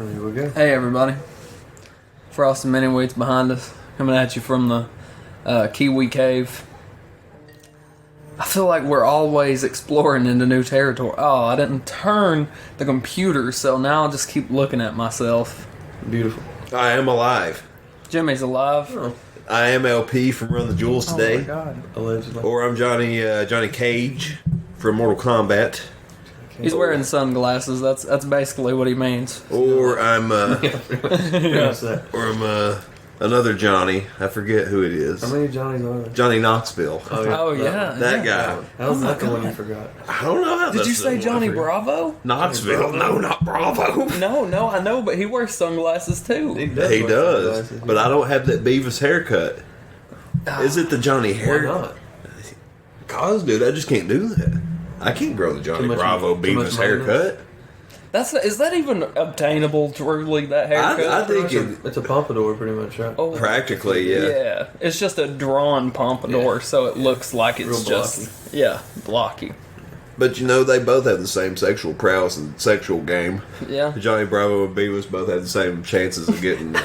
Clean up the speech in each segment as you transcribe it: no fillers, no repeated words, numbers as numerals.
Here we go. Hey everybody, Frost and Mini Wheats behind us, coming at you from the Kiwi cave. I feel like we're always exploring into new territory. Oh, I didn't turn the computer, so now I'll just keep looking at myself. Beautiful. I am alive. Jimmy's alive. Oh, I am LP from Run the Jewels today. Oh my god. allegedly. Or I'm Johnny Cage from Mortal Kombat. He's wearing sunglasses, that's basically what he means. Or I'm Yeah. or I'm another Johnny. I forget who it is. How many Johnnies are there? Johnny Knoxville. Oh yeah. That yeah. guy. How's Oh that the my one you God. forgot? I don't know how Did that's you say the Johnny one. Bravo? Knoxville? No, not Bravo. No, I know, but he wears sunglasses too. He wear does, sunglasses, but I don't have that Beavis haircut. Is it the Johnny Why hair? not? Cause, dude, I just can't do that. I can't grow the Johnny Too much- Bravo too much Beavis maintenance. haircut. Is that even obtainable, truly, that haircut? I think It's a pompadour, pretty much, right? Oh, practically, yeah. yeah. It's just a drawn pompadour, Yeah. so it looks like it's Real just blocky. But you know, they both have the same sexual prowess and sexual game. Yeah, Johnny Bravo and Beavis both have the same chances of getting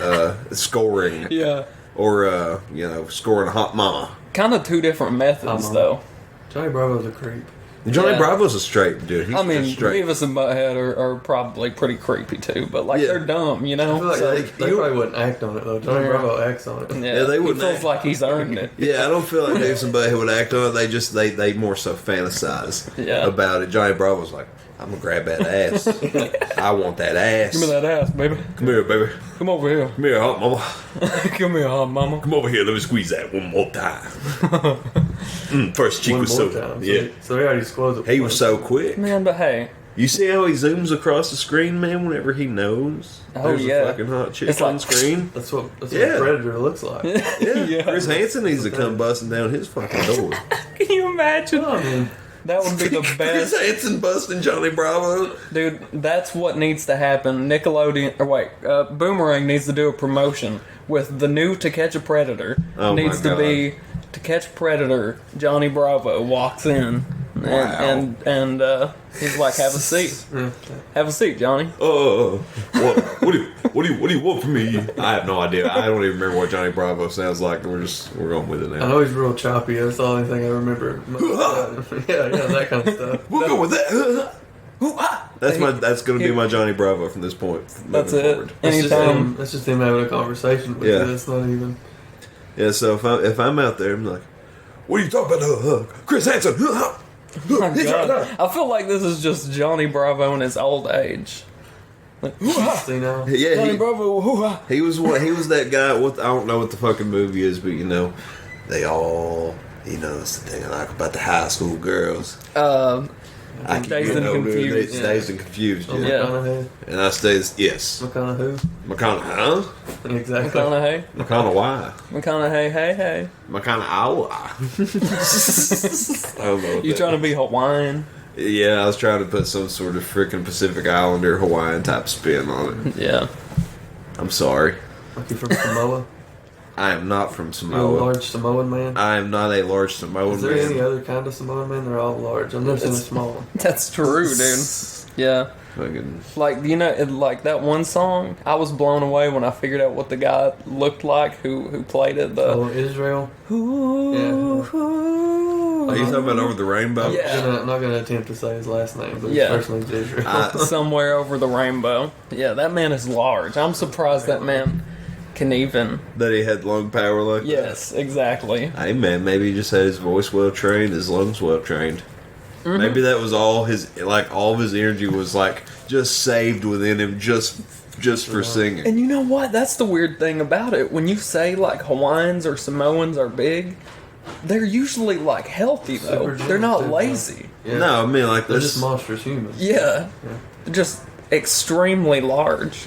scoring yeah. or scoring a hot mama. Kind of two different methods, Mama. though. Johnny Bravo's a creep. Johnny Yeah. Bravo's a straight dude. He's I mean, just straight. Beavis and Butthead are probably pretty creepy too, but Yeah. they're dumb, you I feel know. like So, they like, probably wouldn't act on it, though. Johnny Yeah. Bravo acts on it. Yeah, they he wouldn't feels act. like he's earned it. Yeah, I don't feel like Beavis and Butthead would act on it. They more so fantasize Yeah. about it. Johnny Bravo's like, I'm gonna grab that ass. I want that ass. Give me that ass, baby. Come here, baby. Come over here. Come here, hot mama. Come here, hot mama. Come over here. Let me squeeze that one more time. First cheek One was more so time. yeah. So he already disclosed it. He was so quick. Man, but hey, You see how he zooms across the screen, man, whenever he knows Oh, there's yeah. a fucking hot chick It's on like- screen? That's what Yeah. a predator looks like. Yeah. Yeah. Chris Hansen needs to come busting down his fucking door. can you imagine? I mean, That would be the Chris best. Hansen busting Johnny Bravo. Dude, that's what needs to happen. Boomerang needs to do a promotion with the new To Catch a Predator. Oh my needs to God. be To Catch a Predator. Johnny Bravo walks in and he's like, "Have a seat, have a seat, Johnny." What do you want from me? I have no idea. I don't even remember what Johnny Bravo sounds like. We're going with it I now. know he's real choppy. That's the only thing I remember. yeah, that kind of stuff. We'll go with that. That's going to be my Johnny Bravo from this point. That's moving it. forward. Anytime. That's just him having a conversation with Yeah. you. That's not even. Yeah. So if I'm out there, I'm like, what are you talking about? Chris Hansen. Oh my God. I feel like this is just Johnny Bravo in his old age. Like, See now? Yeah, Johnny Bravo, hoo-ha. he was that guy. I don't know what the fucking movie is, but they all, that's the thing I like about the high school girls. I can, Dazed and Confused. Dazed and confused. Yeah. Yeah. McConaughey. And I stayed. Yes, McConaughey. McConaughey. Exactly. McConaughey. McConaughey. McConaughey, hey. McConaughey. I don't know. What You that trying to is. be Hawaiian? Yeah, I was trying to put some sort of freaking Pacific Islander Hawaiian type spin on it. Yeah. I'm sorry. Like you from Samoa? I am not from You a Samoa. large Samoan man? I am not a large Samoan Is there man. any other kind of Samoan man? They're all large. I've never seen a small one. That's true, dude. Yeah. Fucking. Like, like that one song, I was blown away when I figured out what the guy looked like who played it. Oh, Israel? Are you talking about Over the Rainbow? Yeah. I'm not gonna attempt to say his last name, but Yeah. his first name's Israel. Somewhere over the rainbow. Yeah, that man is large. I'm surprised that man can even. That he had lung power like that? Yes, exactly. Hey man, maybe he just had his voice well trained, his lungs well trained. Mm-hmm. Maybe that was all of his energy was like just saved within him just for singing. And you know what? That's the weird thing about it. When you say like Hawaiians or Samoans are big, they're usually like healthy though. Super They're not genetic, lazy. Yeah. No, I mean like They're this just monstrous humans. Yeah. Just extremely large.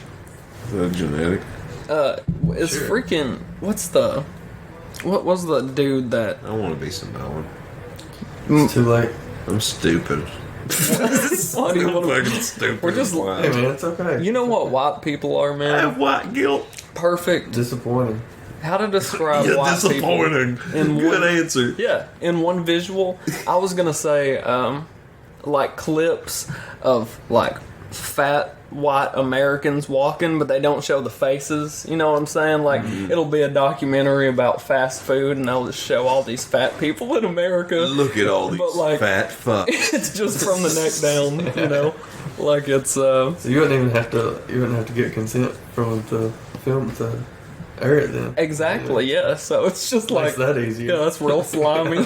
genetic. It's Sure. freaking. What was the dude that? I want to be Samoan. It's too late. I'm stupid. What do you I'm want fucking stupid. We're just- Why? Hey man, it's okay. You know what white people are, I man? have white guilt. Perfect. Disappointing. How to describe You're white disappointing. people in Good one? answer. Yeah, in one visual, I was gonna say like clips of like fat white Americans walking, but they don't show the faces. You know what I'm saying? Like, it'll be a documentary about fast food, and they'll just show all these fat people in America. Look at all these fat fucks. It's just from the neck down, you know? Like, it's, So you wouldn't have to get consent from the film to air it then. Exactly, yeah. So it's just like... Makes that easier. Yeah, it's real slimy.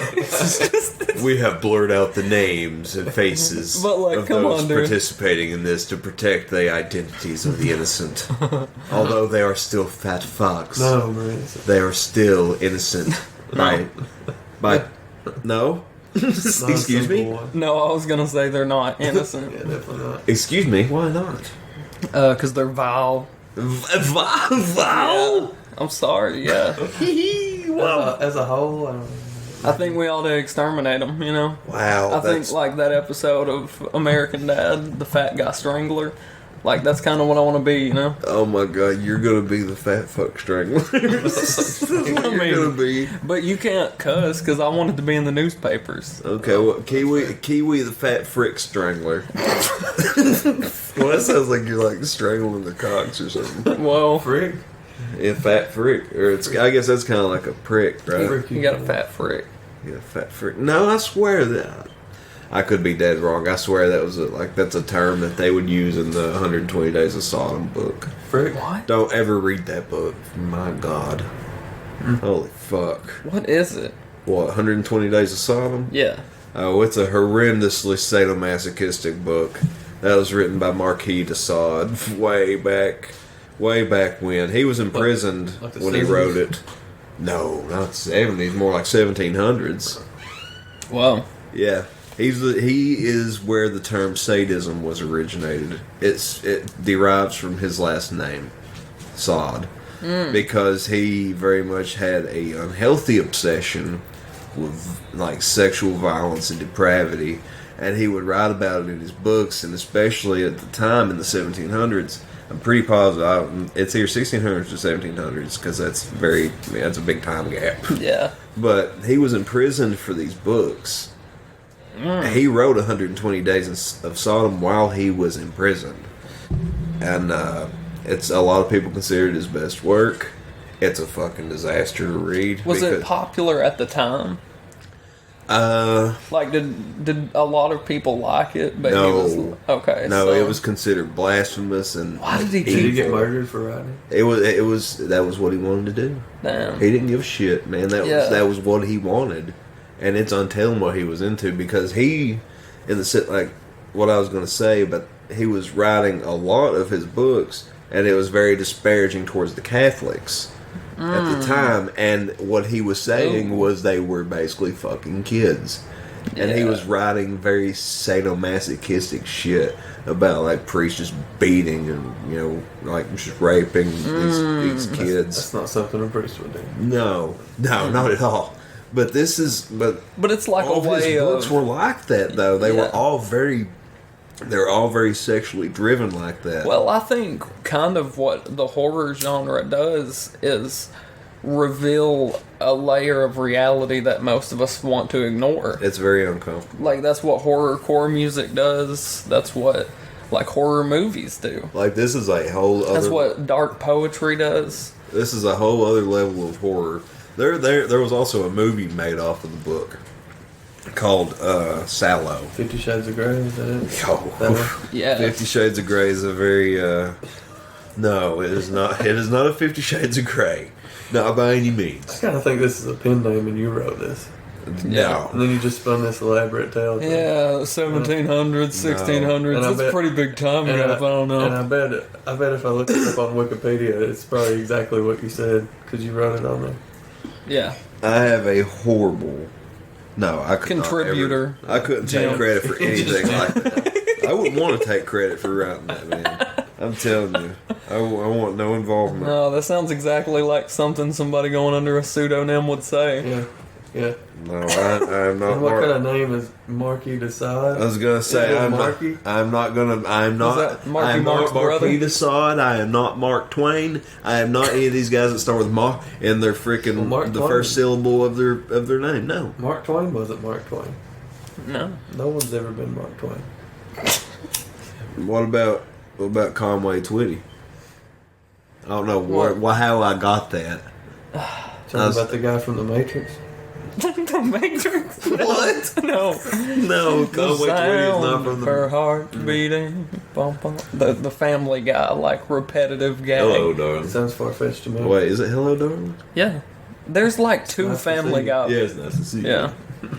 We have blurred out the names and faces But, like, of come those on, dude. participating in this to protect the identities of the innocent. Although they are still fat fucks. No, man. They are still innocent. By no? Excuse me? No, I was gonna say they're not innocent. Yeah, definitely not. Excuse me, why not? Because they're vile. Vile? I'm sorry, yeah. As a whole, I don't know. I think we ought to exterminate them, you know? Wow. I think, like, that episode of American Dad, the fat guy strangler, like, that's kind of what I want to be, you know? Oh my god, you're gonna be the fat fuck strangler. You're gonna be. But you can't cuss, because I wanted to be in the newspapers. Okay, well, Kiwi the fat frick strangler. Well, that sounds like you're like strangling the cocks or something. Well, Frick? Yeah, fat frick. Or I guess that's kind of like a prick, right? Frick, you got a fat frick. Yeah, fat frick. No, I swear that. I could be dead wrong. I swear that was that's a term that they would use in the 120 Days of Sodom book. Frick? What? Don't ever read that book. My God. Holy fuck. What is it? What, 120 Days of Sodom? Yeah. Oh, it's a horrendously sadomasochistic book. That was written by Marquis De Sade way back when. He was imprisoned like the when he 70s? wrote it. No, not 70s, more like 1700s. Wow. Yeah. He is where the term sadism was originated. It derives from his last name, Sade, because he very much had a unhealthy obsession with like sexual violence and depravity, and he would write about it in his books, and especially at the time in the 1700s. I'm pretty positive it's either 1600s or 1700s because that's a big time gap. Yeah. But he was imprisoned for these books. He wrote 120 Days of Sodom while he was in prison, and it's a lot of people consider it his best work. It's a fucking disaster to read. Was it popular at the time? Like, did a lot of people like it? But No. he was, okay. No, so, it was considered blasphemous and. Why did he Did he get evil. murdered for writing? That was what he wanted to do. Damn. He didn't give a shit, man. That was what he wanted, and it's untelling what he was into because what I was going to say, but he was writing a lot of his books, and it was very disparaging towards the Catholics at the time, and what he was saying was they were basically fucking kids. And he was writing very sadomasochistic shit about like priests just beating and like just raping these kids. That's not something a priest would do. No, not at all. But it's like a all of way his books of... were like that though. They were Yeah. all very sexually driven like that. Well, I think kind of what the horror genre does is reveal a layer of reality that most of us want to ignore. It's very uncomfortable. Like, that's what horrorcore music does. That's what, like, horror movies do. Like this is a whole other. That's what dark poetry does. This is a whole other level of horror. There was also a movie made off of the book called Sallow. 50 Shades of Grey, is that it? Oh, That one? Yeah. 50 Shades of Grey is a very no, it is not. It is not a 50 Shades of Grey, not by any I means. kind of think this is a pen name and you wrote this. No. And then you just spun this elaborate tale. Yeah, 1700s, 1600s. And I That's a bet- pretty big time And gap. I don't know. And I bet if I looked it up on Wikipedia, it's probably exactly what you said because you wrote it on there. Yeah. I have a horrible. No, I could not Contributor. ever- I couldn't take Jim. credit for anything like that. I wouldn't want to take credit for writing that, man. I'm telling you, I want no involvement. No, that sounds exactly like something somebody going under a pseudonym would say. Yeah, yeah. No, I'm not. And what kind of name is Marquis De Sade? I was gonna say Is it I'm Marky? not. I'm not. that Marky I'm Mark's not Marquis brother? De Sade. I am not Mark Twain. I am not any of these guys that start with Mark in their freaking Well, Mark the Twain. first syllable of their name. No. Mark Twain wasn't Mark Twain. No. No one's ever been Mark Twain. What about Conway Twitty? I don't know how I got that. Talking about the guy from The Matrix. The Matrix? What? No. No, Conway Twitty is not from Her heart beating. Bum, bum. The Family Guy, like repetitive gag. Hello, It darling. sounds far-fetched to me. Wait, is it Hello, darling? Yeah. There's like two nice to Family see. Guys. Yeah, it's nice to see you. Yeah.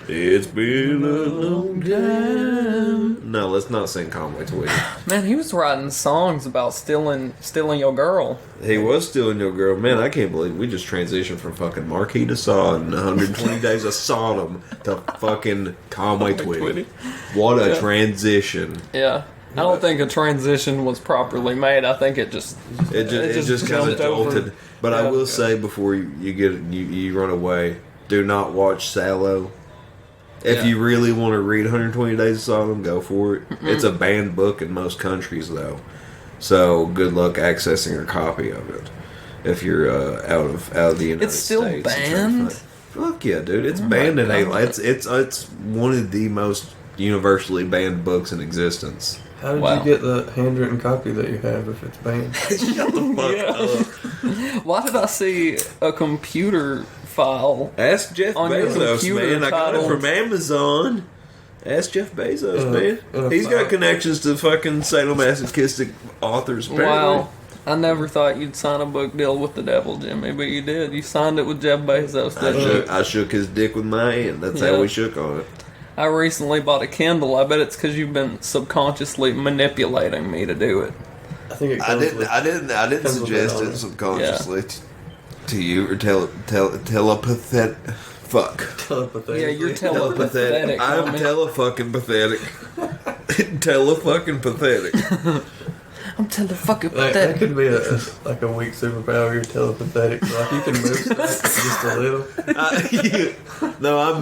It's been a long time. No, let's not sing Conway Twitty. Man, he was writing songs about stealing your girl. He was stealing your girl. Man, I can't believe we just transitioned from fucking Marquis De Sade and 120 Days of Sodom to fucking Conway Twitty. What a transition. Yeah. I don't think a transition was properly made. I think it just It just kind of jumped over. jolted. But I will say before you run away, do not watch Sallow. If Yeah. you really want to read 120 Days of Sodom, go for it. It's a banned book in most countries, though. So good luck accessing a copy of it if you're out of the United States. It's still and trying to banned? find- Fuck yeah, dude! It's banned in God. It's one of the most universally banned books in existence. How did Wow. you get the handwritten copy that you have if it's banned? Shut the fuck up. Why did I see a computer file? Ask Jeff On your Bezos, computer man. I got it titled- from Amazon. Ask Jeff Bezos, man. in a He's got file. connections to fucking sadomasochistic authors, apparently. Wow. I never thought you'd sign a book deal with the devil, Jimmy, but you did. You signed it with Jeff Bezos, didn't you? I shook his dick with my hand. That's Yeah. how we shook on it. I recently bought a Kindle. I bet it's because you've been subconsciously manipulating me to do it. I think it I comes didn't. with... I didn't. I didn't comes with suggest it it on. subconsciously to you or telepathetic. Fuck. Telepathy. Yeah, you're Telepathetic. telepathetic. I'm homie. telefucking pathetic. Telefucking pathetic. I'm telefucking That pathetic. could be like a weak superpower. You're telepathetic. Like you can move stuff just a little. No, I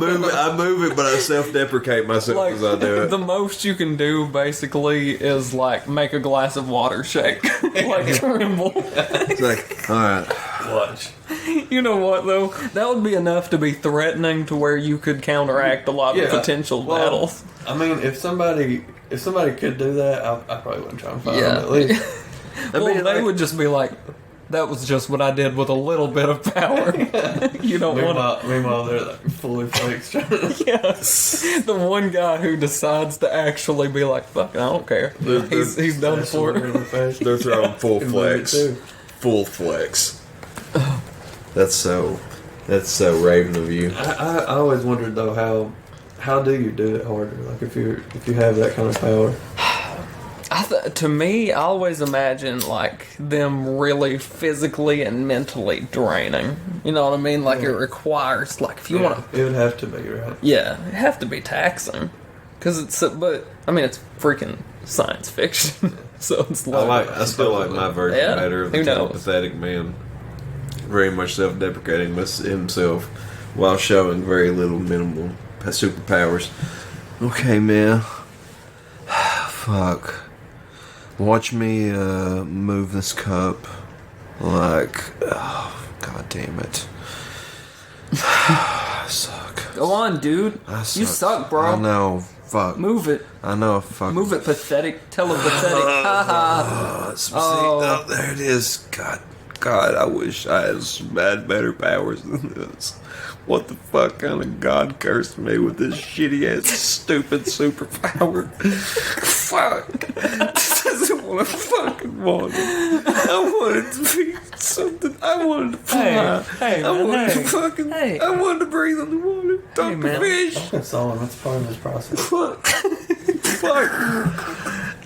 move it, but I self-deprecate myself Like, as I do it. the most you can do basically is like make a glass of water shake, like tremble. It's like, all right. Watch. You know what though? That would be enough to be threatening to where you could counteract a lot of potential battles. I mean, if somebody could do that, I probably wouldn't try and fight Yeah. them at least. Well, mean, they like- would just be like, "That was just what I did with a little bit of power." You don't want Meanwhile, they're like fully flakes. to. Yes, the one guy who decides to actually be like, "Fuck, I don't care." He's done for it. They're throwing full Can move it flex. too. Full flex. That's so Raven of you. I always wondered though how do you do it harder? Like if you have that kind of power. To me, I always imagine like them really physically and mentally draining. You know what I mean? Like it requires, like if you want to, it would have to be right. yeah, it have to be taxing. Cause but I mean, it's freaking science fiction, so it's like I still like my version Yeah, better of the who knows? telepathetic man. Very much self-deprecating himself while showing very little minimal superpowers. Okay, man. Fuck. Watch me move this cup like... Oh, God damn it. I suck. go on, dude. I You suck, bro. I know. Fuck. Move it. I know. Fuck. Move it, pathetic. Telepathetic. Ha ha. Oh, there it is. God, I wish I had better powers than this. What the fuck kind of God cursed me with this shitty ass stupid superpower? Fuck. This isn't what I fucking wanted. I wanted to be something. I wanted to fly. Hey, I wanted man, to hey. fucking. Hey. I wanted to breathe on the water. Talk to man. fish. That's all. That's part of this process. Fuck. Fuck.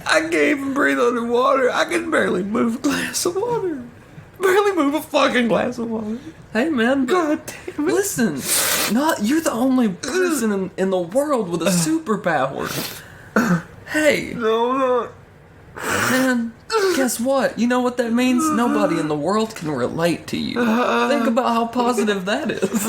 I can't even breathe underwater. I can barely move a glass of water. Barely move a fucking glass of water. Hey, man. God damn it. Listen, you're the only person in the world with a superpower. Hey, No, no. man, guess what? You know what that means? Nobody in the world can relate to you. Think about how positive that is.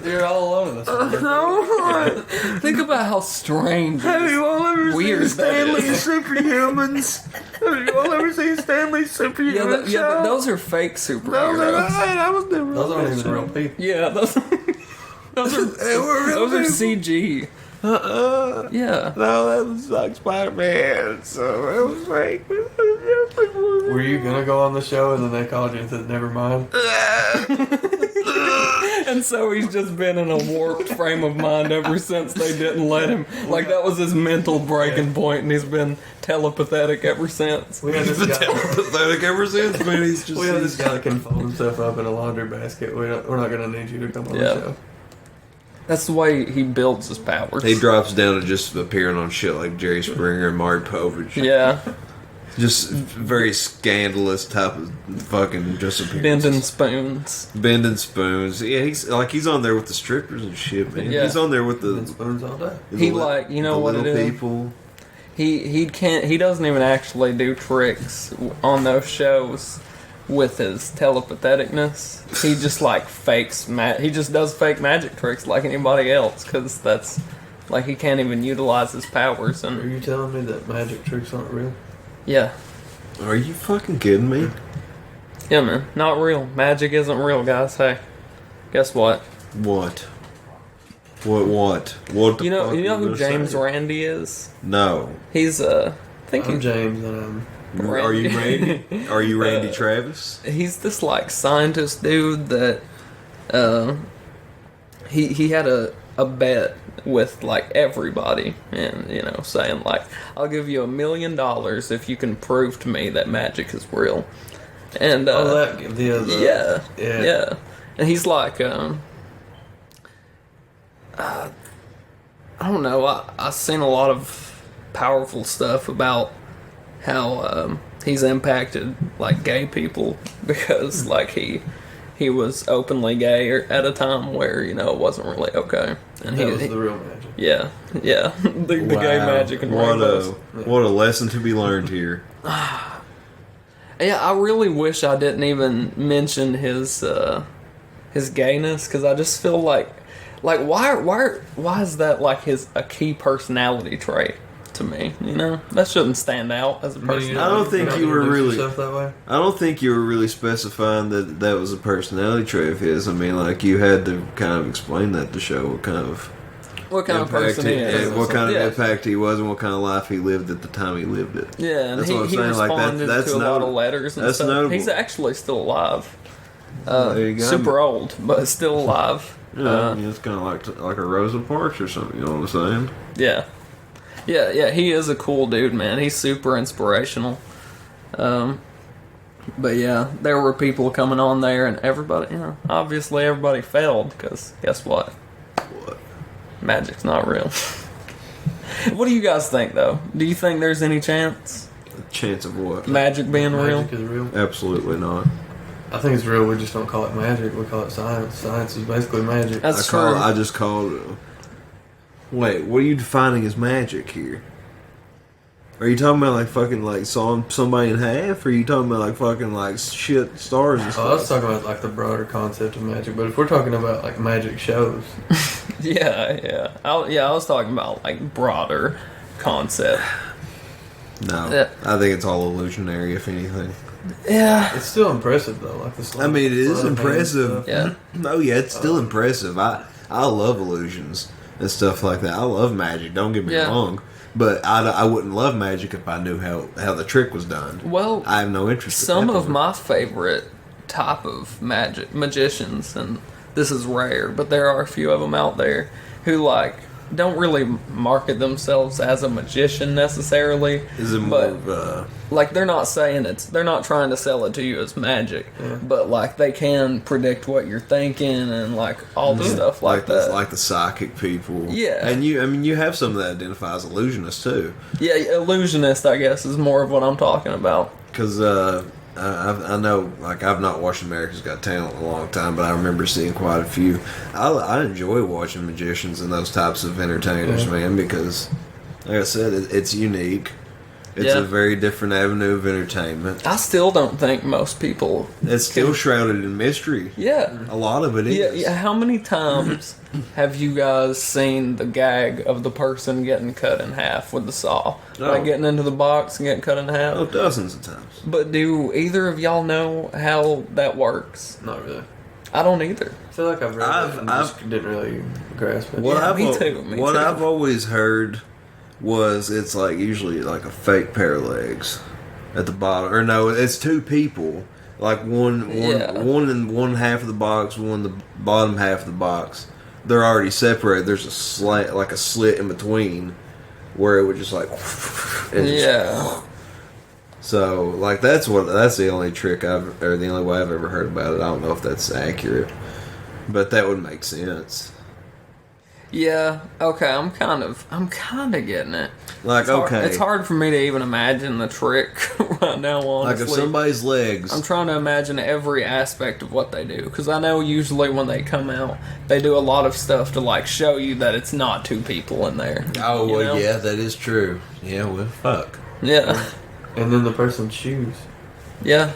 You're all alone. That's No. Think about how strange. Have you all ever Weird seen that Stanley is. Superhumans? Have you all ever seen Stanley Superhumans? Yeah, but show? those are fake Those are superheroes. right. I was never. Those aren't even real people. Yeah, those are They were real those are people. CG. Yeah. No, that was like Spider-Man, so it was fake. Were you gonna go on the show and then they called you and said, never mind? And so he's just been in a warped frame of mind ever since they didn't let him. Like, that was his mental breaking point, and he's been telepathetic ever since. We had He's this been guy. pathetic ever since, man. He's just. We have this guy that can fold himself up in a laundry basket. We're not gonna need you to come on Yeah. the show. That's the way he builds his powers. He drops down to just appearing on shit like Jerry Springer and Maury Povich. Yeah. Just very scandalous type of fucking disappearance. Bending spoons. Bending spoons. Yeah, he's on there with the strippers and shit, man. Yeah. He's on there with And the spoons all day. He like, you know what it little is? people. He doesn't even actually do tricks on those shows with his telepatheticness. He just like fakes he just does fake magic tricks like anybody else, because that's like, he can't even utilize his powers. Are And you telling me that magic tricks aren't real? yeah, Are you fucking kidding me? yeah, man, not real. Magic isn't real, guys. Hey, guess what? What? What? What the You know fuck who you gonna James say? Randi is? No. He's I think I'm he's James and Are you Randy? Are you Randy Travis? He's this like scientist dude that he had a bet with like everybody, and you know, saying like, I'll give you $1 million if you can prove to me that magic is real. And yeah, and he's like I don't know, I've seen a lot of powerful stuff about how he's impacted like gay people, because like he was openly gay at a time where, you know, it wasn't really okay, and that was the real magic. yeah the gay magic and rainbows. What a lesson to be learned here. Yeah, I really wish I didn't even mention his gayness, because I just feel like why is that like a key personality trait to me? You know, that shouldn't stand out as a person. I don't think you were really. That way? I don't think you were really specifying that was a personality trait of his. I mean, like, you had to kind of explain that to show what kind of person he is. what kind of impact he was, and what kind of life he lived at the time he lived it. Yeah, and That's what I'm he saying. Like, responded that's to a lot of letters and that's stuff. notable. He's actually still alive. There you go. Super old, but still alive. Yeah, it's kind of like a Rosa Parks or something. You know what I'm saying? Yeah. He is a cool dude, man. He's super inspirational. But yeah, there were people coming on there, and everybody, you know, obviously everybody failed, because guess what? What? Magic's not real. What do you guys think, though? Do you think there's any chance? Chance of what? Magic being real? Magic is real. Absolutely not. I think it's real. We just don't call it magic. We call it science. Science is basically magic. That's true. I just called. Wait, what are you defining as magic here? Are you talking about like fucking like sawing somebody in half? Or are you talking about like fucking like shit stars and I stuff? was talking about like the broader concept of magic, but if we're talking about like magic shows, Yeah. I was talking about like broader concept. No, Yeah. I think it's all illusionary, if anything. Yeah. it's still impressive though. Like the I mean, it is sleight of hand impressive. stuff. Yeah. No, yeah, it's still impressive. I love illusions and stuff like that. I love magic. Don't get me Yeah. wrong, but I wouldn't love magic if I knew how the trick was done. Well, I have no interest. some in that of my favorite type of magicians, and this is rare, but there are a few of them out there who like don't really market themselves as a magician necessarily. Is it more but of a like they're not saying they're not trying to sell it to you as magic, but like they can predict what you're thinking and like all the stuff like that. like the psychic people? Yeah. and you have some that identify as illusionists too. Yeah, illusionist, I guess, is more of what I'm talking about. Because I know, like, I've not watched America's Got Talent in a long time, but I remember seeing quite a few. I enjoy watching magicians and those types of entertainers, man, because, like I said, it's unique. It's a very different avenue of entertainment. I still don't think most people. It's still shrouded in mystery. Yeah. A lot of it is. Yeah. How many times have you guys seen the gag of the person getting cut in half with the saw? Like getting into the box and getting cut in half? Oh, dozens of times. But do either of y'all know how that works? Not really. I don't either. I feel like I've read it and just didn't really grasp it. What I've always heard was it's like usually like a fake pair of legs at the bottom, or no, it's two people, like one in one half of the box, one in the bottom half of the box. They're already separated. There's a slit in between where it would just like So like that's the only trick or the only way I've ever heard about it. I don't know if that's accurate, but that would make sense. Yeah. Okay. I'm kind of getting it. Like, it's hard for me to even imagine the trick right now. Honestly, like if somebody's legs. I'm trying to imagine every aspect of what they do, because I know usually when they come out, they do a lot of stuff to like show you that it's not two people in there. Oh well, yeah, that is true. Yeah, well, fuck. Yeah. And then the person's shoes. Yeah.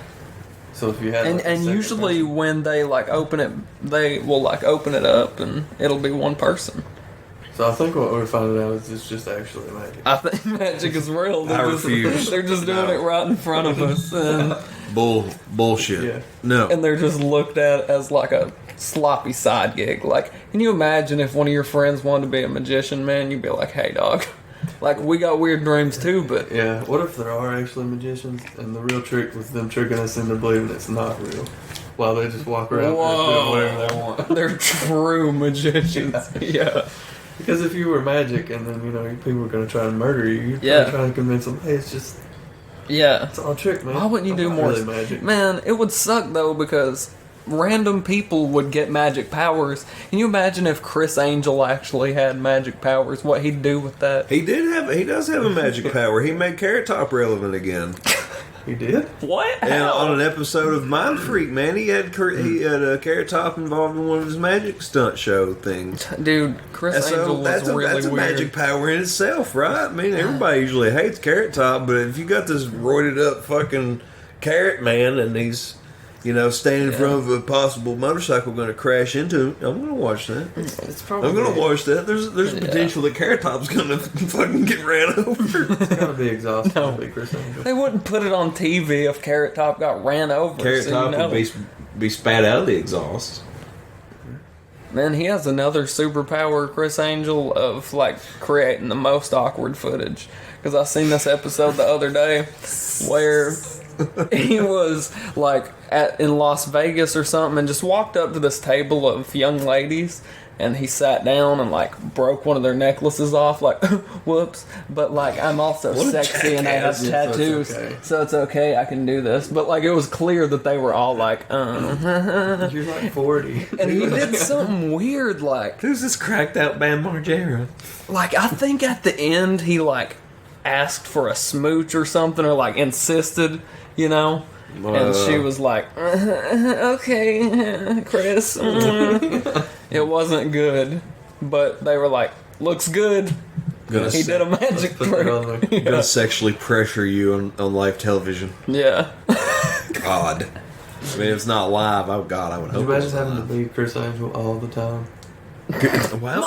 So if you had and usually when they like open it, they will like open it up and it'll be one person. So I think what we're finding out is it's just actually magic. I think magic is real. I refuse. They're just doing it right in front of us. And, bullshit. Yeah. No. And they're just looked at as like a sloppy side gig. Like, can you imagine if one of your friends wanted to be a magician, man? You'd be like, hey, dog. Like, we got weird dreams too, but... Yeah, what if there are actually magicians, and the real trick was them tricking us into believing it's not real? While they just walk around and do whatever they want. They're true magicians. Yeah. Because if you were magic, and then, people were going to try and murder you, you're trying to convince them, hey, it's just... Yeah. It's all a trick, man. Why wouldn't you do more? Really magic. Man, it would suck, though, because... random people would get magic powers. Can you imagine if Criss Angel actually had magic powers? What he'd do with that? He does have a magic power. He made Carrot Top relevant again. He did? What? And on an episode of Mind Freak, man, he had a Carrot Top involved in one of his magic stunt show things. Dude, Criss Angel was really weird. That's a magic power in itself, right? I mean, everybody usually hates Carrot Top, but if you got this roided up fucking Carrot Man and he's standing in front of a possible motorcycle going to crash into him, I'm going to watch that. It's probably. I'm going to watch that. There's a potential that Carrot Top's going to fucking get ran over. It's got to be exhausting to be Criss Angel. They wouldn't put it on TV if Carrot Top got ran over. Carrot Top would be spat out of the exhaust. Man, he has another superpower, Criss Angel, of like creating the most awkward footage. Because I seen this episode the other day where he was like in Las Vegas or something and just walked up to this table of young ladies and he sat down and like broke one of their necklaces off, like whoops, but like I'm also sexy and I have tattoos, so it's okay, I can do this. But like it was clear that they were all like you're like 40 and he did something weird, like who's this cracked out Bam Margera? Like I think at the end he like asked for a smooch or something, or like insisted, and she was like, okay, Chris. It wasn't good, but they were like, looks good. He did a magic trick. Gonna sexually pressure you on live television. Yeah. God. I mean, if it's not live, oh God, I would hope it's it's having live. to be Criss Angel all the time? Wow,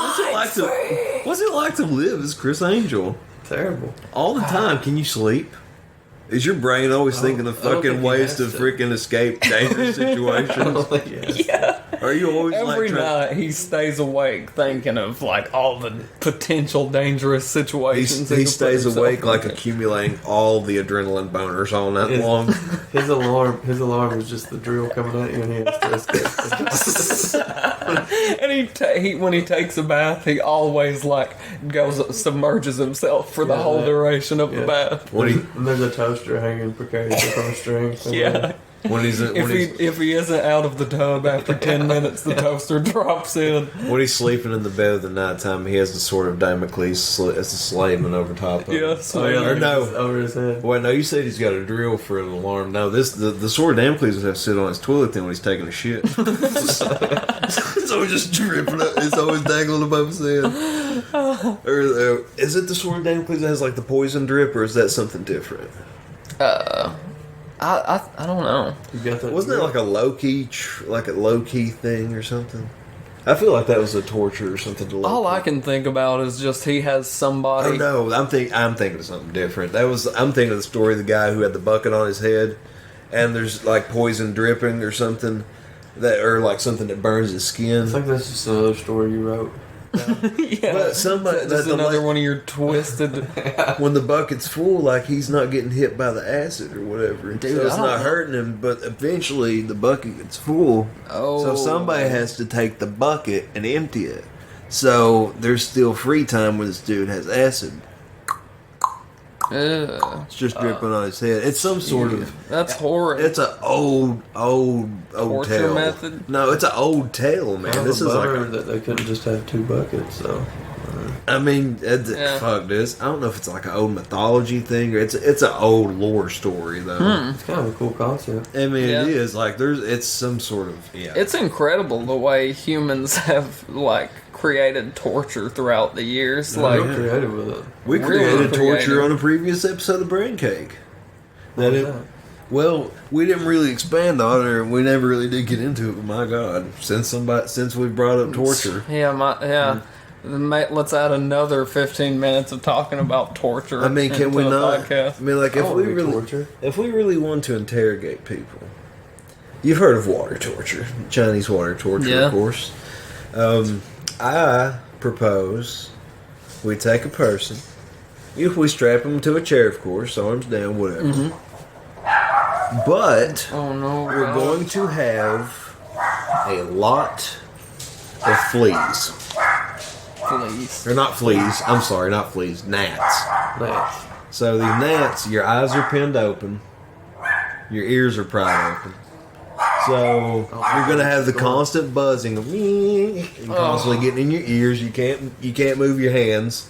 what's it like to live as Criss Angel? Terrible. All the time. Can you sleep? Is your brain always thinking of fucking ways to freaking escape dangerous situations? Yeah. Are you always every night he stays awake thinking of like all the potential dangerous situations? He stays awake like accumulating all the adrenaline boners all night long. His alarm is just the drill coming at you, and he has to escape. And he when he takes a bath, he always like submerges himself for the whole duration of the bath. And there's a toaster hanging precariously from a string. Yeah. If he isn't out of the tub after 10 minutes, the toaster drops in. When he's sleeping in the bed at the nighttime, he has the sword of Damocles as a slaving over top of him. Or no, over his head. Wait, no, you said he's got a drill for an alarm. No, the sword of Damocles would have to sit on his toilet then when he's taking a shit. It's always just dripping up. It's always dangling above his head. Or is it the sword of Damocles that has like the poison drip, or is that something different? I don't know. Wasn't it like a low key thing or something? I feel like that was a torture or something. All I can think about is just he has somebody. Oh no, I'm thinking of something different. I'm thinking of the story of the guy who had the bucket on his head, and there's like poison dripping or something. that, or like something that burns his skin. I think that's just another story you wrote. Yeah, But somebody, that's another one of your twisted. when the bucket's full, like he's not getting hit by the acid or whatever, Dude, so it's I don't not know. hurting him. But eventually, the bucket gets full, Oh, so somebody has to take the bucket and empty it. So there's still free time when this dude has acid. It's just dripping on his head. It's some sort of. That's horrid. It's an old Torture tale. method? No, it's an old tale, man. This is like that they couldn't just have 2 buckets. So I mean, Yeah. fuck this. I don't know if it's like an old mythology thing or it's an old lore story though. it's kind of a cool concept. I mean, Yeah. it is like it's some sort of It's incredible the way humans have like created torture throughout the years. They're Like, real creative with it. We really created torture creative. on a previous episode of Braincake. What was that? Well, we didn't really expand on it, or we never really did get into it. But my God, since we brought up torture, let's add another 15 minutes of talking about torture. I mean, can into we the not? podcast. I mean, like I if don't we wanna be really, tortured. if we really want to interrogate people, you've heard of water torture, Chinese water torture, Yeah. of course. I propose we take a person, if we strap them to a chair, of course, arms down, whatever. But Oh no, we're going to have a lot of fleas. please. Or not fleas, I'm sorry, not fleas, gnats. Nice. So these gnats, your eyes are pinned open, your ears are pried open. So you're gonna have the constant buzzing of and constantly getting in your ears. You can't move your hands,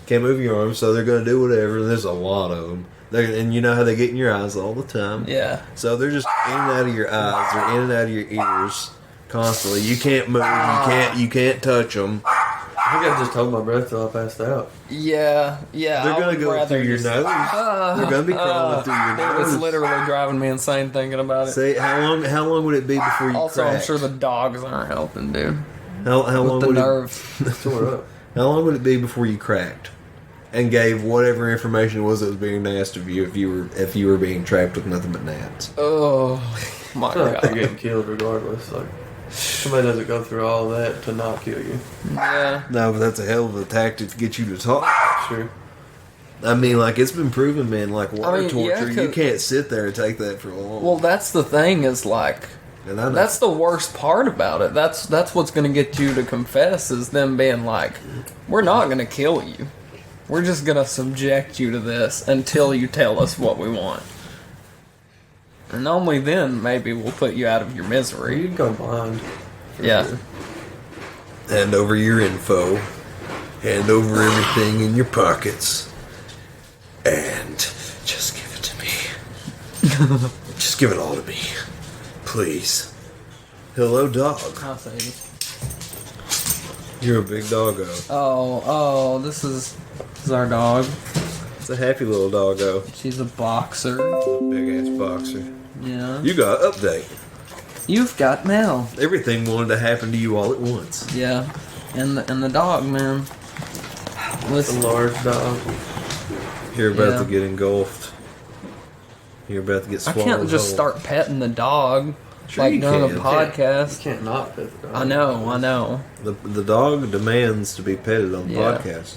can't move your arms. So they're gonna do whatever. And there's a lot of them. And you know how they get in your eyes all the time. Yeah. So they're just in and out of your eyes. They're in and out of your ears constantly. You can't move. You can't touch them. I think I just held my breath till I passed out. Yeah. They're I gonna would go rather through your just- nose. They're gonna be crawling through your Dude, it's nose. literally driving me insane thinking about it. Say how long would it be before you Also, I'm cracked? sure the dogs aren't helping, dude. how long With the would nerves. Tore up. How long would it be before you cracked and gave whatever information it was that was being asked of you if you were being trapped with nothing but gnats? Oh my I feel like they're god. getting killed regardless. Like somebody doesn't go through all that to not kill you. Yeah. No, but that's a hell of a tactic to get you to talk. Sure. I mean, like it's been proven, man. Like water yeah, torture, you 'cause- can't sit there and take that for long. Well, that's the thing is like, and I know, that's the worst part about it. That's what's going to get you to confess is them being like, we're not going to kill you. We're just going to subject you to this until you tell us what we want. And only then maybe we'll put you out of your Or misery. you'd go blind. for Yeah. sure. hand over your info, hand over everything in your pockets, and just give it to me. Just give it all to me, please. Hello, dog. I'll say it. You're a big doggo. Oh, this is our dog. It's a happy little doggo. She's a boxer. Big ass boxer. Yeah. You got an update. You've got mail. Everything wanted to happen to you all at once. Yeah. And the dog, man. A Listen. large dog. You're about Yeah. to get engulfed. You're about to get I swallowed can't just whole. start petting the dog Sure like you during a can. You podcast. can't not pet the dog. I know. The dog demands to be petted on the Yeah. podcast.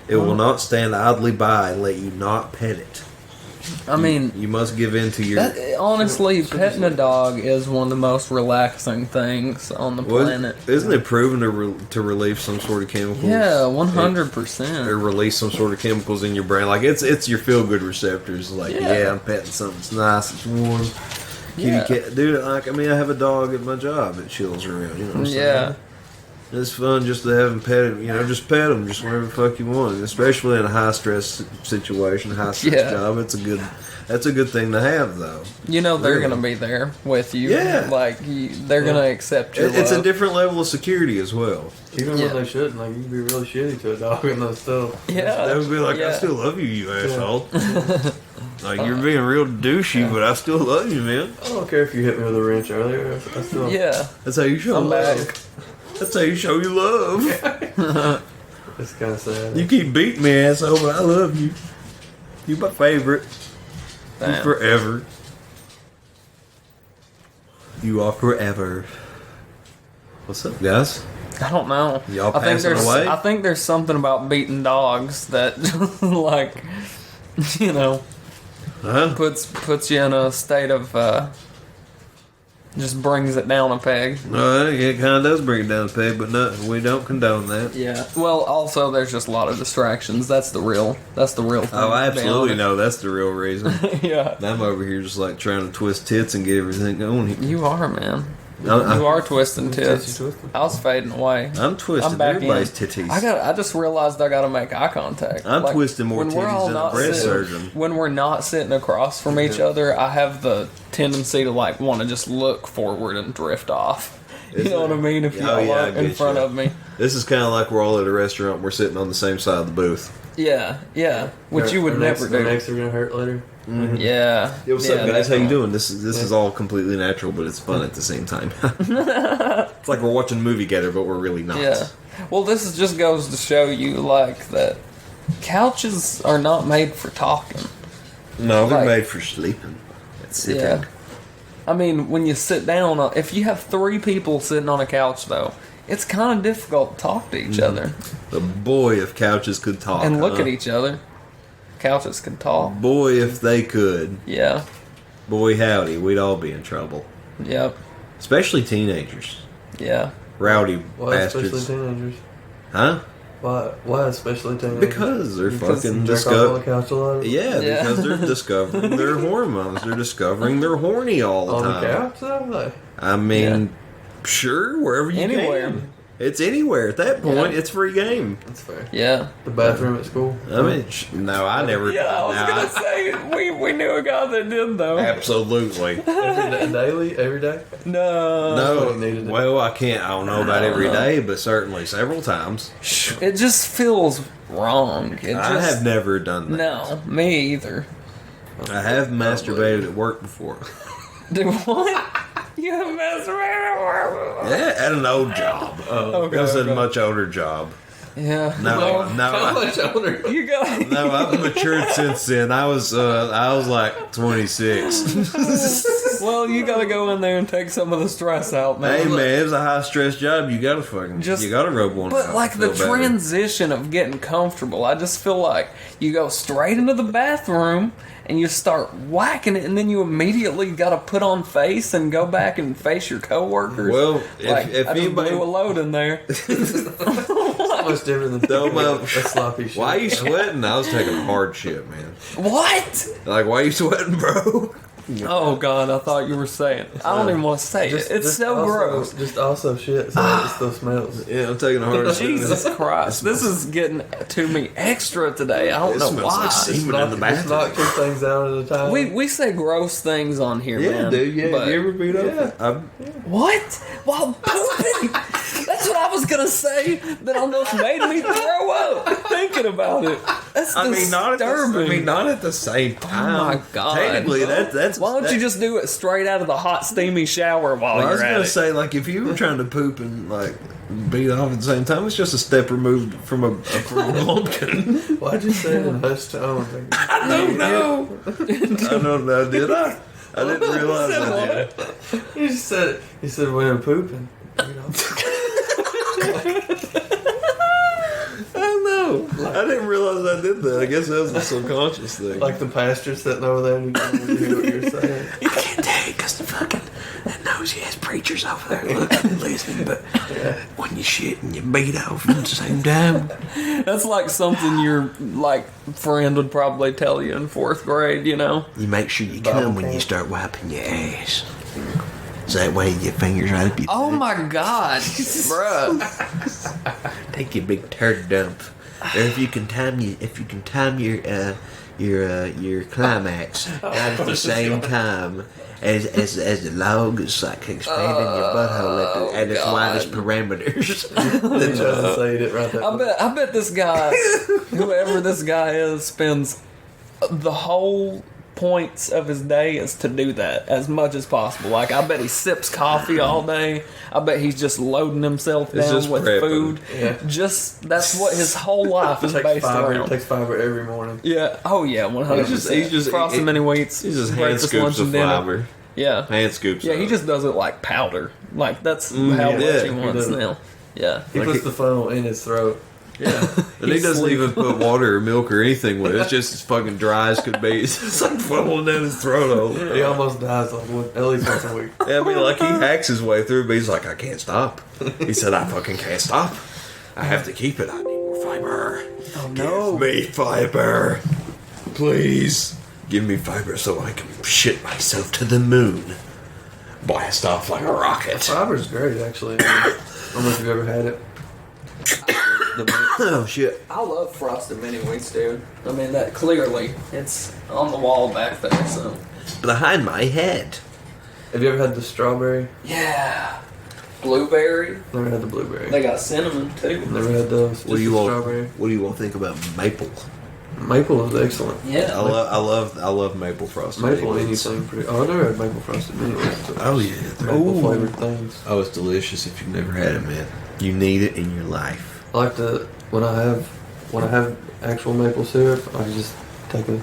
It will not stand idly by and let you not pet it. I mean, You must give in to your. honestly, petting a dog is one of the most relaxing things on the planet. Isn't it proven to relieve some sort of chemicals? Yeah, Or 100%. release some sort of chemicals in your brain. Like it's your feel good receptors. Like Yeah. I'm petting something. It's nice. It's warm. Kitty Yeah. cat, dude. Like I have a dog at my job that chills around. You know what I'm saying? Yeah. It's fun just to have them petted. Just pet them, just whenever the fuck you want. Especially in a high stress situation, high stress Yeah. job. That's a good thing to have, though. You know they're Really? going to be there with you. Yeah. Like, they're going to accept your It's a love. different level of security as well. Even Yeah. when they shouldn't, like you can be really shitty to a dog and they'll still. Yeah. They would be like, yeah. I still love you, you asshole. Like, you're being real douchey, but I still love you, man. I don't care if you hit me with a wrench earlier. I still. Yeah. That's how you show I'm love. back. That's how you show your love. It's kind of sad. You keep beating me, asshole, but I love you. You my favorite. You Damn. forever. You are forever. What's up, guys? I don't know. Y'all I think passing away? I think there's something about beating dogs that, like, you know, Huh? puts you in a state of just brings it down a peg. No, it kind of does bring it down a peg, but no, we don't condone that. Yeah. Well, also there's just a lot of distractions. That's the real thing. Oh, I to be absolutely honest. know that's the real reason. Yeah. And I'm over here just like trying to twist tits and get everything going. You are, man. You I'm are twisting tits. twisted. I was fading away. twisting I'm back everybody's in. titties. I just realized I gotta make eye contact. I'm twisting more when we're titties all than a not breast sitting- surgeon. When we're not sitting across from each other, I have the tendency to like want to just look forward and drift off. You Is know it? what I mean? If Oh, you yeah, I are in get front you. of me. This is kind of like we're all at a restaurant. And we're sitting on the same side of the booth. Yeah, which you would Our never do. Our necks are gonna hurt later. Yeah. Yo, what's up, guys? How you definitely. doing? This is all completely natural, but it's fun at the same time. It's like we're watching a movie together, but we're really not. Yeah. Well, just goes to show you like that couches are not made for talking. No, they're Like- made for sleeping. It's sitting. Yeah. I mean, when you sit down, if you have 3 people sitting on a couch, though, it's kind of difficult to talk to each other The boy, if couches could talk. and look huh? at each other. Couches can talk. Boy, if they could. Yeah. Boy, howdy, we'd all be in trouble. Yep. Especially teenagers. Yeah. Rowdy Why especially bastards. teenagers? Huh? Why especially teenagers? Because they're Because fucking Jerk off on the discover. couch a lot. Yeah, Yeah. because they're discovering their hormones. They're discovering they're horny all the On time. the couch though? Like, I mean, sure, wherever you Anywhere. can. It's anywhere. At that point, Yeah. it's free game. that's fair. Yeah. The bathroom at school. I mean, no, I never. Yeah, I was no, gonna say we knew a guy that did though. Absolutely. Daily, every day. No. No, what needed it. well, I can't. I don't know about I don't every know. day, but certainly several times. It just feels wrong. I have never done that. No, me either. I have masturbated at work before. Do what? You have masturbated? Yeah, at an old job. Okay, It was a okay. much older job. Yeah. No, Well, no, How much older? you got. no. I've matured since then. I was like 26. Well, you gotta go in there and take some of the stress out, man. Hey man, it was a high stress job. You gotta you gotta rub one out. But like to the feel better. transition of getting comfortable, I just feel like you go straight into the bathroom and you start whacking it, and then you immediately got to put on face and go back and face your coworkers. Well, like, if I just anybody blew a load in there. It's much different than No, man. a sloppy shit. why are you sweating? I was taking a hard shit, man. What? Like, why are you sweating, bro? Oh God, I thought you were saying. I don't even want to say it. It's so also, gross. Just also shit. So it still smells. Yeah, I'm taking a hard shit. Jesus Christ, this is getting to me extra today. I don't It know smells why. like semen in the Just bathroom. knock 2 things out at a time. We say gross things on here, Yeah, man. dude. Yeah, but- you ever beat up? Yeah. What? While pooping? That's what I was gonna say. That almost made me throw up thinking about it. That's disturbing. not at the same time. my God. Technically, that's. Why don't you just do it straight out of the hot, steamy shower while Well, I was you're at gonna it? say, like, if you were trying to poop and like beat off at the same time, it's just a step removed from a pumpkin. Why'd you say it in hushed tone? I don't know. I don't know. Did I? I didn't realize Said I did. You just said it. You said when I'm pooping. You know? I don't know. I didn't realize I did that. I guess that was a subconscious thing. Like the pastor sitting over there and you don't really hear what you're saying. You can't tell because the fucking that nosy ass preachers over there looking and listening, but when you shit and you beat off at the same time, That's like something your like friend would probably tell you in 4th grade. You know? you make sure you Bible come when you camp. start wiping your ass. So that way your fingers right up your Oh my God, bruh. Take your big turd dump. Or if you can time your climax out at the same time as the log is like expanding your butthole at its widest parameters. Then Justin said it right there. I bet this guy, whoever this guy is, spends the whole points of his day is to do that as much as possible. Like, I bet he sips coffee all day. I bet he's just loading himself It's down just with prepping. food. Yeah. Just that's what his whole life is Takes based fiber. around. Takes fiber every morning. Yeah. Oh yeah. 100%. He's just- frosted mini wheats. He's just hand breakfast, scoops lunch, of and dinner. fiber. Yeah. Hand scoops. Yeah, he up. just does it like powder. Like, that's how yeah, much he he wants does. now. Yeah. He Like puts it- the funnel in his throat. Yeah, and he He's doesn't sleeping. even put water or milk or anything with it. It's just as fucking dry as could be. It's just like funneling down his throat hole. He almost dies like at least once a week. Yeah, I mean, like, he hacks his way through, but he's like, I can't stop. He said, I fucking can't stop. I have to keep it. I need more fiber. Oh, no. Give me fiber. Please. Give me fiber so I can shit myself to the moon. Blast off like a rocket. Fiber's great, actually. I don't know if you've ever had it. Oh, shit. I love frosted mini wheats, dude. I mean, that clearly, it's on the wall back there, so. Behind my head. Have you ever had the strawberry? Yeah. Blueberry. Never had the blueberry. They got cinnamon, too. Never had those. Just What do you the want? strawberry. What do you want to think about maple? Maple is excellent. Yeah. I love maple frosted. Maple mini wheats. anything pretty. Oh, I never had maple frosted mini wheats. Oh yeah, Maple flavored things. oh, it's delicious. If you've never had it, man, you need it in your life. I like to when I have actual maple syrup. I just take a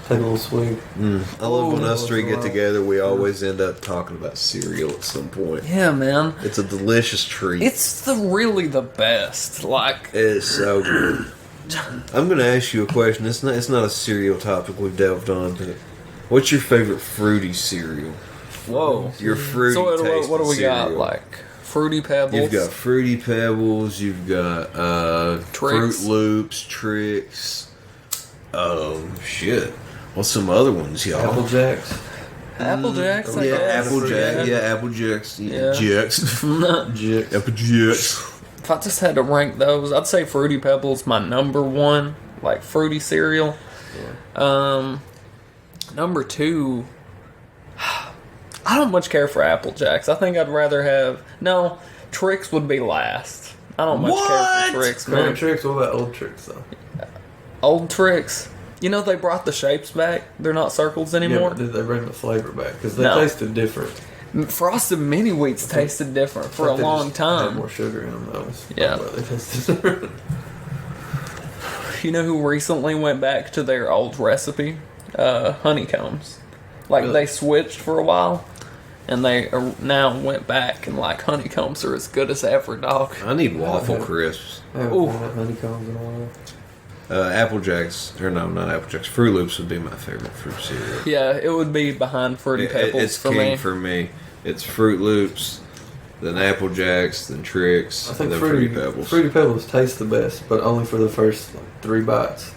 little swig. I love when Ooh, us three that's a get lot. together. We always end up talking about cereal at some point. Yeah, man. It's a delicious treat. It's really the best. Like, It's so good. I'm going to ask you a question. It's not a cereal topic we've delved on, but what's your favorite fruity cereal? whoa. Your fruity So taste what do we got? cereal. Like, Fruity Pebbles. You've got Fruity Pebbles. You've got Fruit Trix. Loops, Tricks. Shit. What's some other ones, y'all? Apple Jacks. Apple Jacks, I Yeah, guess. Applejack. Yeah, Apple Jacks. Yeah. Jacks. Jacks. Apple Jacks. If I just had to rank those, I'd say Fruity Pebbles my number one, like fruity cereal. Number two, I don't much care for Apple Jacks. I think I'd rather have Trix would be last. I don't much care for Trix, man. Current tricks. What about old tricks though? Old Trix. You know they brought the shapes back. They're not circles Yeah, anymore. but did they bring the flavor back? Because they No. tasted different. Frosted Mini Wheats tasted different for a Like they long just Had time. more sugar in them though. Yeah. But they tasted different. You know who recently went back to their old recipe? Honeycombs. Like Really? they switched for a while, and they now went back and like honeycombs are as good as ever, dog. I need waffle crisps. I haven't Ooh. had honeycombs in a while. Apple Jacks, or no, not Apple Jacks. Fruit Loops would be my favorite fruit cereal. Yeah, it would be behind Fruity Pebbles It's for king me. for me. It's Fruit Loops, then Apple Jacks, then Trix, I and think then Fruity Pebbles. Fruity Pebbles taste the best, but only for the first like, 3 bites.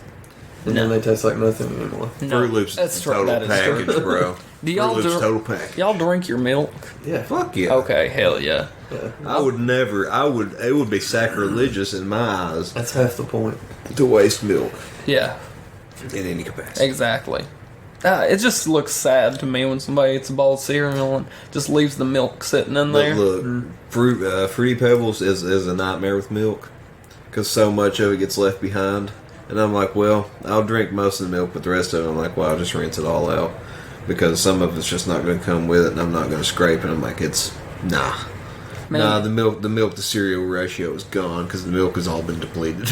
And then No. they taste like nothing anymore. No, Fruit Loops that's is true. the total That is true. package, bro. Do y'all Fruit Loops do- total package. Y'all drink your milk? Yeah. Fuck yeah. Okay, hell yeah. Yeah. I would never. It would be sacrilegious in my eyes That's half the point. to waste milk Yeah, in any capacity. exactly. It just looks sad to me when somebody eats a bowl of cereal and just leaves the milk sitting in there. Look, Fruity Pebbles is a nightmare with milk because so much of it gets left behind. And I'm like, well, I'll drink most of the milk, but the rest of it, I'm like, well, I'll just rinse it all out because some of it's just not going to come with it, and I'm not going to scrape it. I'm like, nah. Man. Nah, the milk to cereal ratio is gone because the milk has all been depleted.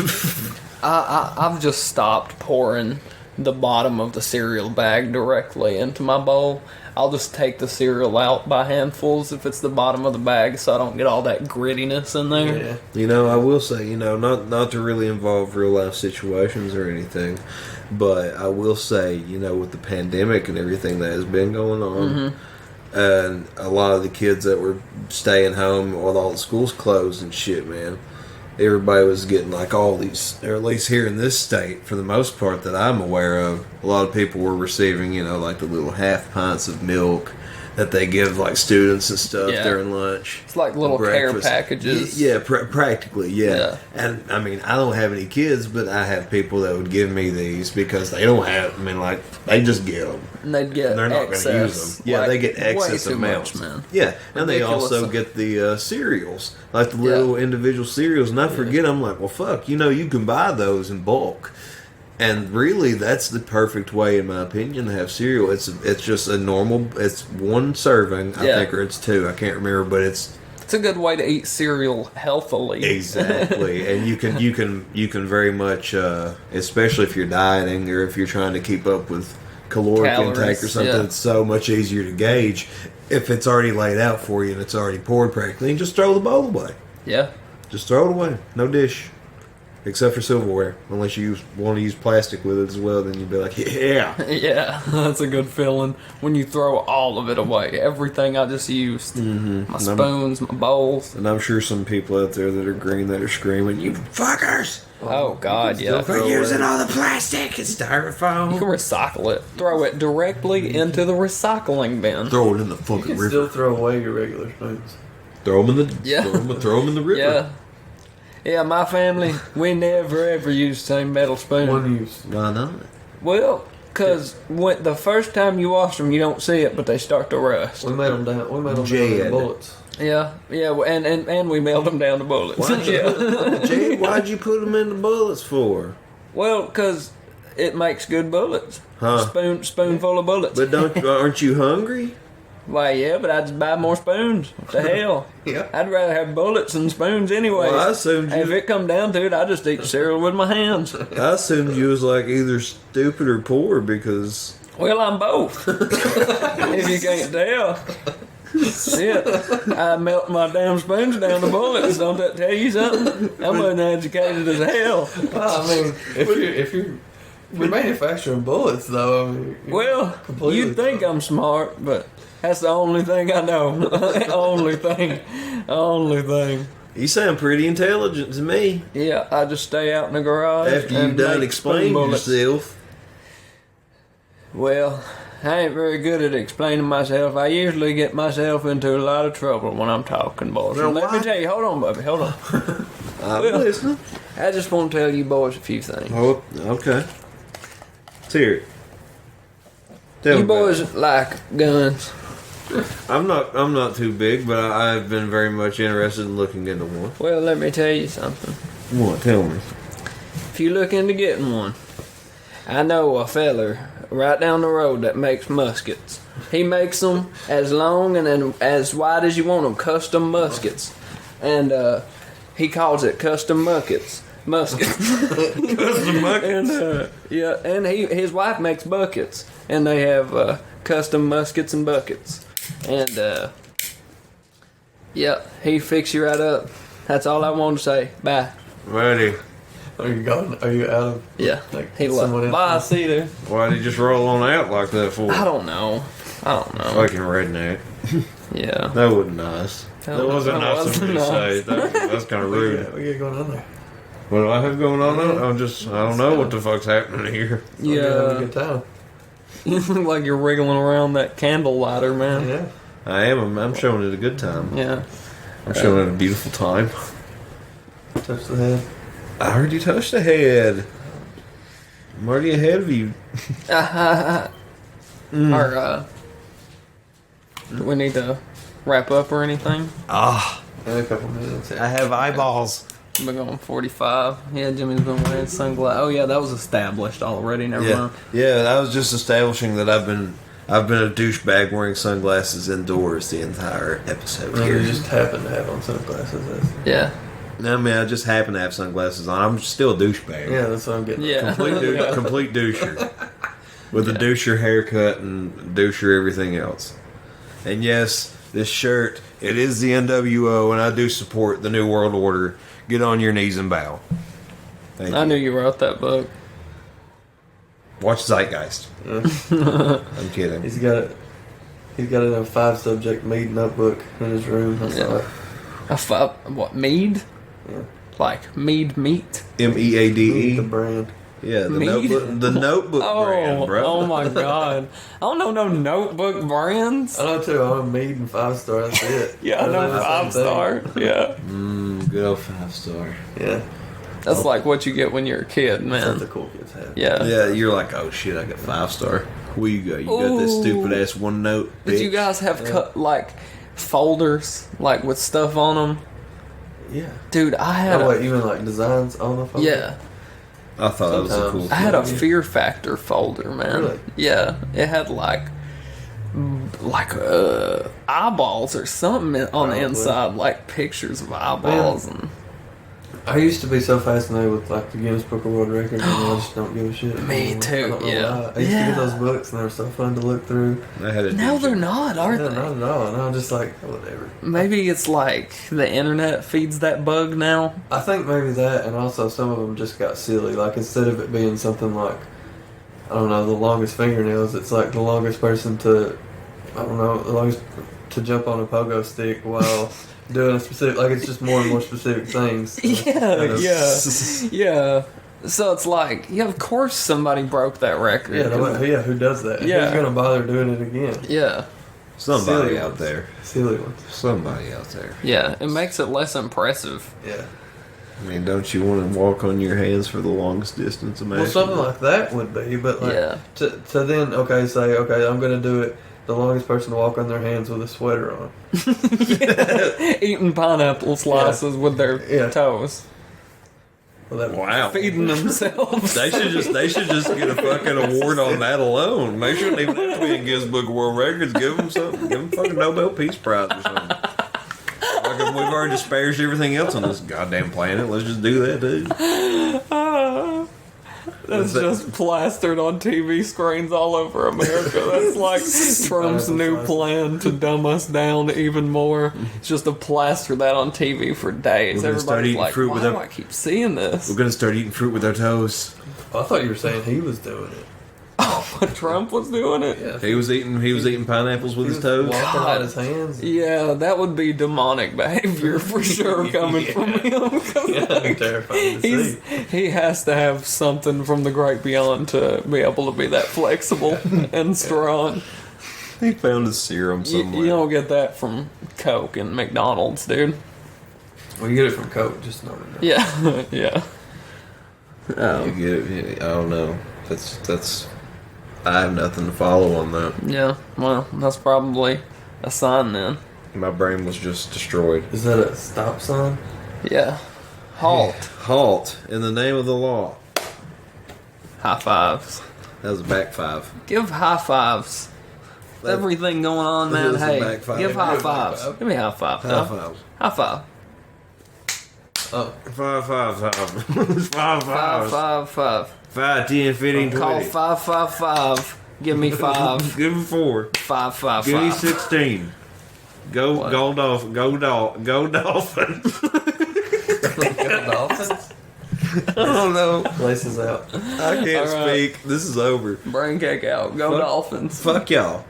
I've just stopped pouring the bottom of the cereal bag directly into my bowl. I'll just take the cereal out by handfuls if it's the bottom of the bag so I don't get all that grittiness in there. Yeah. You know, I will say, not to really involve real life situations or anything, but I will say, with the pandemic and everything that has been going on, and a lot of the kids that were staying home with all the schools closed and shit, man, everybody was getting like all these, or at least here in this state, for the most part that I'm aware of, a lot of people were receiving, like the little half pints of milk that they give like students and stuff Yeah. during lunch. It's like little care Breakfast. packages. Yeah, practically, yeah. Yeah. And I mean, I don't have any kids, but I have people that would give me these because they don't have. I mean, like they just get them. And they'd get They're not going to use excess. them. Yeah, like, they get way excess too amounts, much, man. Yeah, and they Ridiculous. also get the cereals, like the little individual cereals. And I forget, I'm like, well, fuck, you can buy those in bulk. And really, that's the perfect way, in my opinion, to have cereal. It's just a normal. It's one serving, I Yeah. think, or it's two. I can't remember, but it's It's a good way to eat cereal healthily. exactly. And you can very much, especially if you're dieting or if you're trying to keep up with caloric Calories, intake or something, yeah. it's so much easier to gauge if it's already laid out for you and it's already poured practically. And just throw the bowl away. Yeah. Just throw it away. No dish. Except for silverware. Unless you want to use plastic with it as well, then you'd be like, yeah. Yeah, that's a good feeling when you throw all of it away. Everything I just used. Mm-hmm. My spoons, my bowls. And I'm sure some people out there that are green that are screaming, you fuckers! Oh, God, yeah. For using all the plastic and You styrofoam. can recycle it. Throw it directly into the recycling bin. Throw it in the fucking You can river. still throw away your regular spoons. Throw them in the Yeah. throw 'em in the river. Yeah. Yeah, my family, we never ever use the same metal spoon. One use. Why not? Well, because the first time you wash them, you don't see it, but they start to rust. We made them down. We made them down Jed. to bullets. Yeah, and we melt them down to bullets. Why'd you, Yeah. Jay, why'd you put them in the bullets for? Well, because it makes good bullets. Huh. Spoonful of bullets. But aren't you hungry? Why, yeah, but I just buy more spoons. What the hell? Yeah. I'd rather have bullets than spoons anyway. Well, I assumed If you. it come down to it, I just eat cereal with my hands. I assumed you was like either stupid or poor because. Well, I'm both. If you can't tell. Shit. I melt my damn spoons down to bullets. Don't that tell you something? I'm uneducated as hell. Well, I mean, if you're manufacturing bullets, though, I mean, you're Well, completely you'd think I'm smart, but that's the only thing I know. Only thing. You sound pretty intelligent to me. Yeah, I just stay out in the garage. After and you've done make explaining spoon bullets. yourself. Well, I ain't very good at explaining myself. I usually get myself into a lot of trouble when I'm talking, boys. Well, And let me why? tell you, hold on, baby, hold on. I'm Well- listening. I just want to tell you boys a few things. Oh, okay. Let's hear it. Tell You me about boys like guns. it. I'm not too big, but I've been very much interested in looking into one. Well, let me tell you something. What? Tell me. If you look into getting one, I know a feller right down the road that makes muskets. He makes them as long and as wide as you want them, custom muskets. And he calls it custom muskets. Custom buckets. And yeah, and his wife makes buckets, and they have custom muskets and buckets. And yeah, he fix you right up. That's all I want to say. Bye. Ready? Are you gone? Are you out of? Yeah, Like he someone left. else? Bye. See you there. Why'd he just roll on out like that for? I don't know. Fucking redneck. Yeah. That wasn't nice. That wasn't nice of me to say. That's kind of rude. What you got going on there? What do I have going on? I don't know what the fuck's happening here. You're having a Yeah. good time. You look like you're wriggling around that candle lighter, man. Yeah. I am. I'm showing it a good time. Yeah. I'm showing it a beautiful time. Touch the head. I heard you touch the head. I'm already ahead of you. Or, do we need to wrap up or anything? In a couple minutes. I have eyeballs. We've been going 45. Yeah, Jimmy's been wearing sunglasses. Oh, yeah, that was established already. Never Yeah, mind. yeah. I was just establishing that I've been a douchebag wearing sunglasses indoors the entire episode No, here. you just happen to have on sunglasses. Yeah. I mean, I just happen to have sunglasses on. I'm still a douchebag. Yeah, that's what I'm getting. Yeah. Complete doucher. With a doucher haircut and doucher everything else. And yes, this shirt, it is the NWO, and I do support the New World Order. Get on your knees and bow. Thank I you. knew you wrote that book. Watch Zeitgeist. I'm kidding. He's got a 5-subject mead notebook in his room. I saw it. What, mead? Yeah. Like mead meat? MEADE. The brand. Yeah, the Mead? notebook brand, bro. Oh my god. I don't know no notebook brands. I know too. I'm a mead and 5-star. That's it. Yeah, I Those are know the same 5-star. Yeah. Good old 5-star. thing. Yeah. That's like what you get when you're a kid, That's what man. the cool kids have. Yeah. Yeah, you're like, oh shit, I got 5-star. Where you go? You got this Ooh. stupid ass one note. Did you bitch. guys have like folders like with stuff on them? Yeah. Dude, I had Oh, a, wait, you mean like designs on the phone? yeah. I thought that was a Sometimes. cool. I had a Yeah. Fear Factor folder, man. Really? Yeah, it had like eyeballs or something on the Probably. inside, like pictures of eyeballs and I used to be so fascinated with like the Guinness Book of World Records, and I just don't give a shit. Me anymore. too, I don't know yeah. why. I used to get those books, and they were so fun to look through. I had a Now DJ. they're not, are Yeah, they? not at all. And I'm just like, whatever. Maybe it's like the internet feeds that bug now. I think maybe that, and also some of them just got silly. Like instead of it being something like, I don't know, the longest fingernails, it's like the longest person to, I don't know, the longest to jump on a pogo stick while doing a specific. Like it's just more and more specific things. Yeah. So it's like, yeah, of course somebody broke that record. Yeah, who does that? Yeah. Who's gonna bother doing it again? Yeah. Somebody Silly out ones. there. Silly ones. Somebody out there. Yeah. It makes it less impressive. Yeah. I mean, don't you want to walk on your hands for the longest distance? Well, something like that would be, but like Yeah. to then say I'm gonna do it. The longest person to walk on their hands with a sweater on. Eating pineapple slices with their toes. Well, that Wow. Feeding themselves. They should just get a fucking award on that alone. They shouldn't even have to be in Guinness Book of World Records. Give them something. Give them fucking Nobel Peace Prize or something. Like if we've already disparaged everything else on this goddamn planet, let's just do that too. That's just plastered on TV screens all over America. That's like Trump's new plan to dumb us down even more. It's just to plaster that on TV for days. We're gonna start Everybody's eating like, fruit why with do our- I keep seeing this? We're gonna start eating fruit with our toes. I thought you were saying he was doing it. But Trump was doing it? Yeah. He was eating pineapples with his toes. Walking God. on his hands. Yeah, that would be demonic behavior for sure coming from him. 'Cause, Yeah, like, terrifying to see. he has to have something from the great beyond to be able to be that flexible and strong. He found his serum You, somewhere. you don't get that from Coke and McDonald's, dude. Well, you get it from Coke, just know it. Yeah, yeah. You get it? I don't know. That's. I have nothing to follow on that. Yeah, well, that's probably a sign then. My brain was just destroyed. Is that a stop sign? Yeah. Halt. Halt in the name of the law. High fives. That was a back five. Give high fives. With everything going on, That man. is a Hey, back five. give high Give a high fives. five. Give me a high five. High no? five. High five. Oh, Five. Five Five, fives. five, five. 5, 10, 15, Call 20. 555. Give me five. Give him 4. 555. Give me 16. Go What? Dolphins. Go Dolphins. dolphins? I don't know. Places out. I can't All right. speak. This is over. Brain cake out. Go Fuck. Dolphins. Fuck y'all.